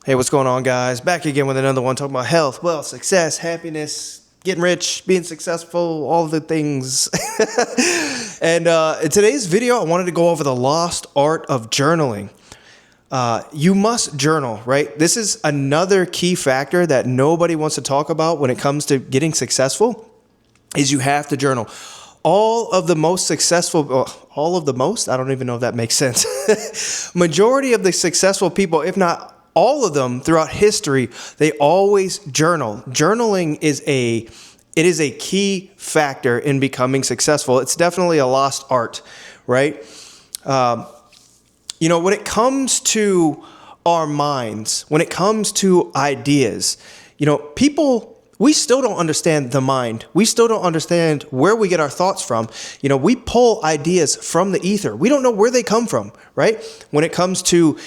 Hey, what's going on, guys? Back again with another one talking about health, wealth, success, happiness, getting rich, being successful, all the things. And in today's video, I wanted to go over the lost art of journaling. You must journal, right? This is another key factor that nobody wants to talk about when it comes to getting successful, is you have to journal. All of the most, I don't even know if that makes sense. Majority of the successful people, if not all of them throughout history, they always journal. Journaling is a key factor in becoming successful. It's definitely a lost art, right? When it comes to our minds, when it comes to ideas, we still don't understand the mind. We still don't understand where we get our thoughts from. We pull ideas from the ether. We don't know where they come from, right? When it comes to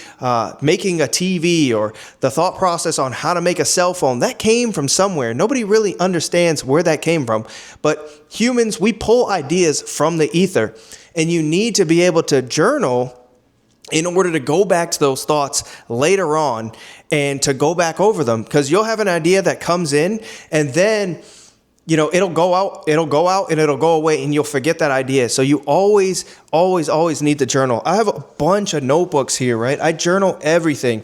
making a TV or the thought process on how to make a cell phone, that came from somewhere. Nobody really understands where that came from. But humans, we pull ideas from the ether. And you need to be able to journal in order to go back to those thoughts later on and to go back over them, because you'll have an idea that comes in and then, it'll go out and it'll go away and you'll forget that idea. So you always need to journal. I have a bunch of notebooks here, right? I journal everything.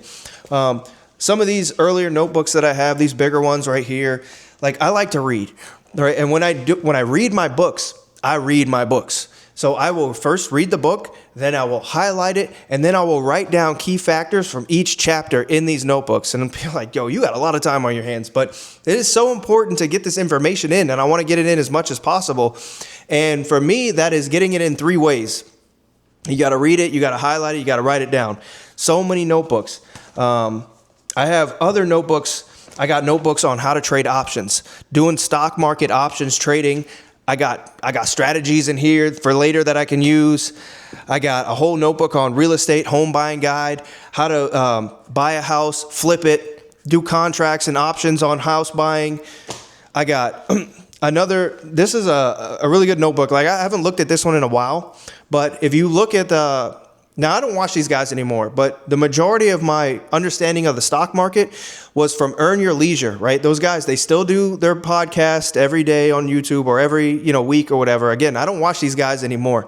Some of these earlier notebooks that I have, these bigger ones right here, like I like to read, right? And when I read my books, I read my books. So I will first read the book, then I will highlight it, and then I will write down key factors from each chapter in these notebooks. And I'm like, yo, you got a lot of time on your hands, but it is so important to get this information in, and I want to get it in as much as possible. And for me, that is getting it in 3 ways. You got to read it, you got to highlight it, you got to write it down. So many notebooks. I have other notebooks. I got notebooks on how to trade options, doing stock market options trading. I got strategies in here for later that I can use. I got a whole notebook on real estate, home buying guide, how to buy a house, flip it, do contracts and options on house buying. I got this is a really good notebook. Like, I haven't looked at this one in a while, but if you look at now, I don't watch these guys anymore, but the majority of my understanding of the stock market was from Earn Your Leisure, right? Those guys, they still do their podcast every day on YouTube or every, week or whatever. Again, I don't watch these guys anymore.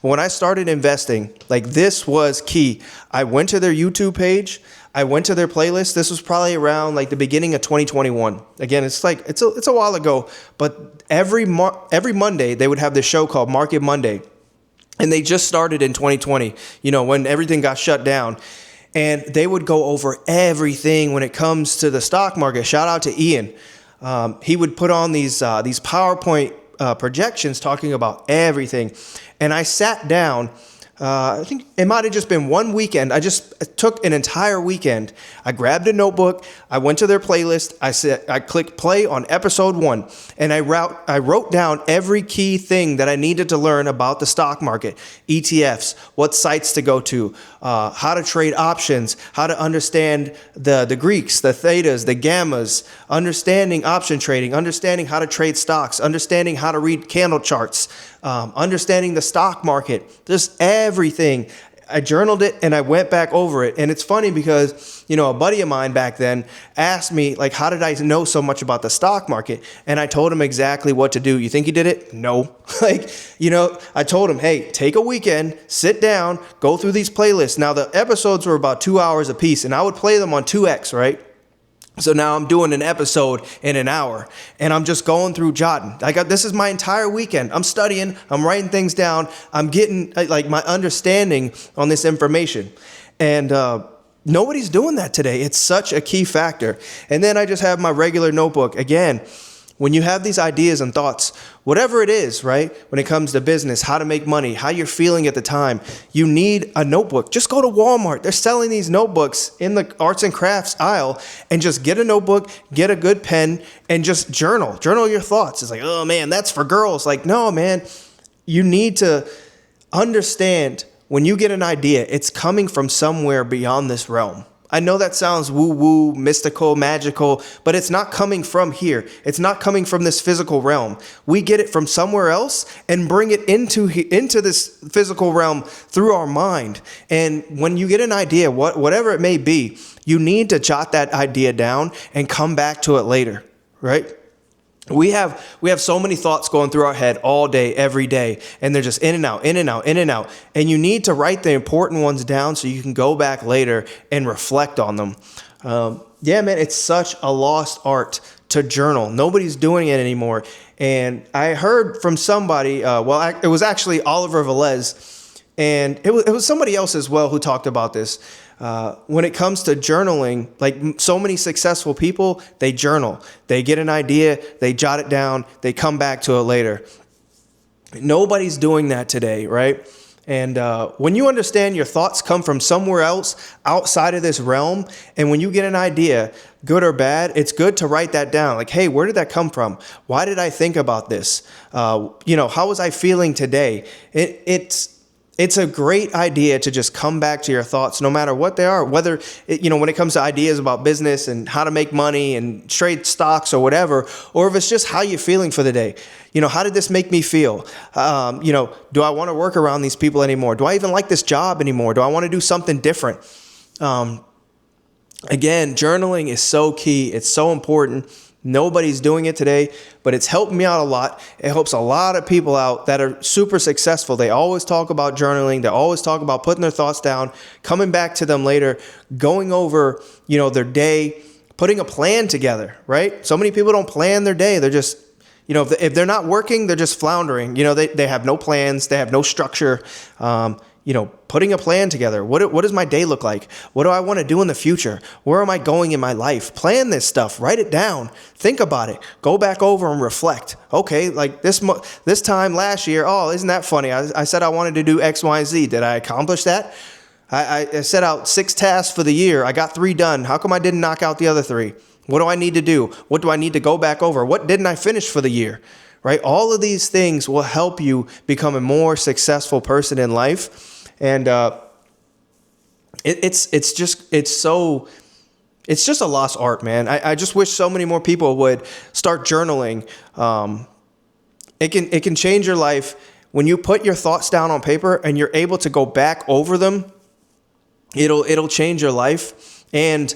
But when I started investing, like, this was key. I went to their YouTube page. I went to their playlist. This was probably around like the beginning of 2021. Again, it's a while ago, but every Monday they would have this show called Market Monday. And they just started in 2020, when everything got shut down. And they would go over everything when it comes to the stock market. Shout out to Ian. He would put on these PowerPoint projections talking about everything. And I sat down. I think it might have just been one weekend. I just took an entire weekend. I grabbed a notebook. I went to their playlist. I clicked play on episode 1, and I wrote down every key thing that I needed to learn about the stock market, ETFs, what sites to go to, how to trade options, how to understand the Greeks, the thetas, the gammas, understanding option trading, understanding how to trade stocks, understanding how to read candle charts, understanding the stock market, just everything. I journaled it and I went back over it. And it's funny because, a buddy of mine back then asked me, like, how did I know so much about the stock market? And I told him exactly what to do. You think he did it? No. I told him, hey, take a weekend, sit down, go through these playlists. Now, the episodes were about 2 hours a piece, and I would play them on 2X, right? So now I'm doing an episode in an hour, and I'm just going through jotting. This is my entire weekend. I'm studying, I'm writing things down. I'm getting my understanding on this information. And nobody's doing that today. It's such a key factor. And then I just have my regular notebook. Again, when you have these ideas and thoughts, whatever it is, right? When it comes to business, how to make money, how you're feeling at the time, you need a notebook. Just go to Walmart. They're selling these notebooks in the arts and crafts aisle, and just get a notebook, get a good pen, and just journal your thoughts. It's like, oh man, that's for girls. Like, no, man, you need to understand when you get an idea, it's coming from somewhere beyond this realm. I know that sounds woo-woo, mystical, magical, but it's not coming from here. It's not coming from this physical realm. We get it from somewhere else and bring it into this physical realm through our mind. And when you get an idea, whatever it may be, you need to jot that idea down and come back to it later, right? We have so many thoughts going through our head all day, every day, and they're just in and out, in and out, in and out. And you need to write the important ones down so you can go back later and reflect on them. Yeah, man, it's such a lost art to journal. Nobody's doing it anymore. And I heard from somebody, it was actually Oliver Velez, and it was somebody else as well who talked about this. When it comes to journaling, like so many successful people, they journal. They get an idea, they jot it down, they come back to it later. Nobody's doing that today, right? And when you understand your thoughts come from somewhere else outside of this realm, and when you get an idea, good or bad, it's good to write that down. Like, hey, where did that come from? Why did I think about this? How was I feeling today? It's a great idea to just come back to your thoughts no matter what they are, whether, when it comes to ideas about business and how to make money and trade stocks or whatever, or if it's just how you're feeling for the day. How did this make me feel? Do I want to work around these people anymore? Do I even like this job anymore? Do I want to do something different? Again, journaling is so key. It's so important. Nobody's doing it today, but it's helped me out a lot. It helps a lot of people out that are super successful. They always talk about journaling. They always talk about putting their thoughts down, coming back to them later, going over, their day, putting a plan together, right? So many people don't plan their day. They're just, if they're not working, they're just floundering. They have no plans. They have no structure. Putting a plan together. What does my day look like? What do I want to do in the future? Where am I going in my life? Plan this stuff. Write it down. Think about it. Go back over and reflect. Okay, like this time last year, oh, isn't that funny? I said I wanted to do X, Y, and Z. Did I accomplish that? I set out 6 tasks for the year. I got 3 done. How come I didn't knock out the other 3? What do I need to do? What do I need to go back over? What didn't I finish for the year? Right? All of these things will help you become a more successful person in life. And it's just a lost art, man. I just wish so many more people would start journaling. It can change your life when you put your thoughts down on paper and you're able to go back over them. It'll change your life. And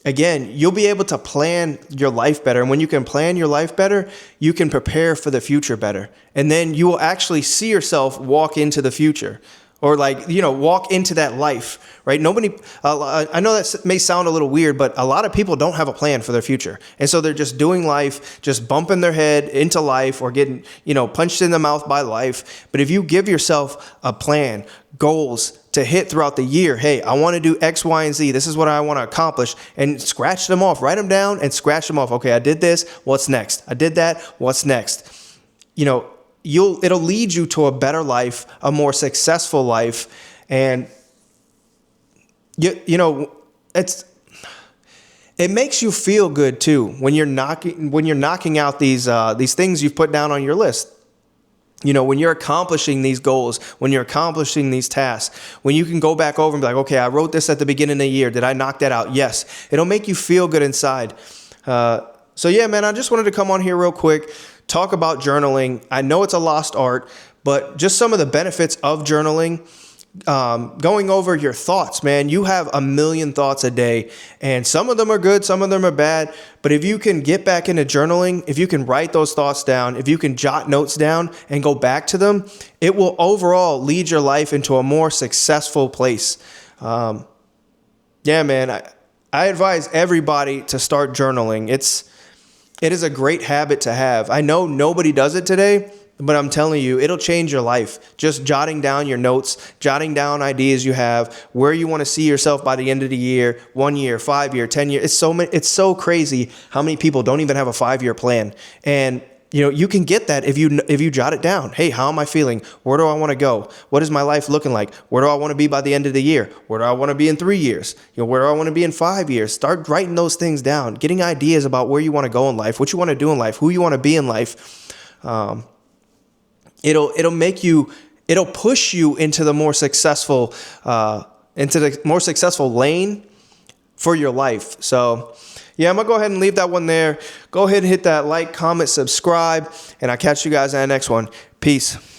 again, you'll be able to plan your life better. And when you can plan your life better, you can prepare for the future better. And then you will actually see yourself walk into the future. Or walk into that life, right? I know that may sound a little weird, but a lot of people don't have a plan for their future. And so they're just doing life, just bumping their head into life or getting, punched in the mouth by life. But if you give yourself a plan, goals to hit throughout the year, hey, I want to do X, Y, and Z. This is what I want to accomplish, and scratch them off, write them down and scratch them off. Okay, I did this. What's next? I did that. What's next? It'll lead you to a better life, a more successful life. And it makes you feel good too when you're knocking out these things you've put down on your list. When you're accomplishing these goals, when you're accomplishing these tasks, when you can go back over and be like, okay, I wrote this at the beginning of the year. Did I knock that out? Yes. It'll make you feel good inside. So yeah, man, I just wanted to come on here real quick, talk about journaling. I know it's a lost art, but just some of the benefits of journaling, going over your thoughts, man. You have a million thoughts a day, and some of them are good, some of them are bad. But if you can get back into journaling, if you can write those thoughts down, if you can jot notes down and go back to them, it will overall lead your life into a more successful place. Yeah, man, I advise everybody to start journaling. It is a great habit to have. I know nobody does it today, but I'm telling you, it'll change your life. Just jotting down your notes, jotting down ideas you have, where you want to see yourself by the end of the year, 1 year, 5 year, 10 years. It's so crazy how many people don't even have a 5-year plan. And you can get that if you jot it down. Hey, how am I feeling? Where do I want to go? What is my life looking like? Where do I want to be by the end of the year? Where do I want to be in 3 years? Where do I want to be in 5 years? Start writing those things down, getting ideas about where you want to go in life, what you want to do in life, who you want to be in life. It'll push you into the more successful lane. for your life. So yeah, I'm going to go ahead and leave that one there. Go ahead and hit that like, comment, subscribe, and I'll catch you guys in the next one. Peace.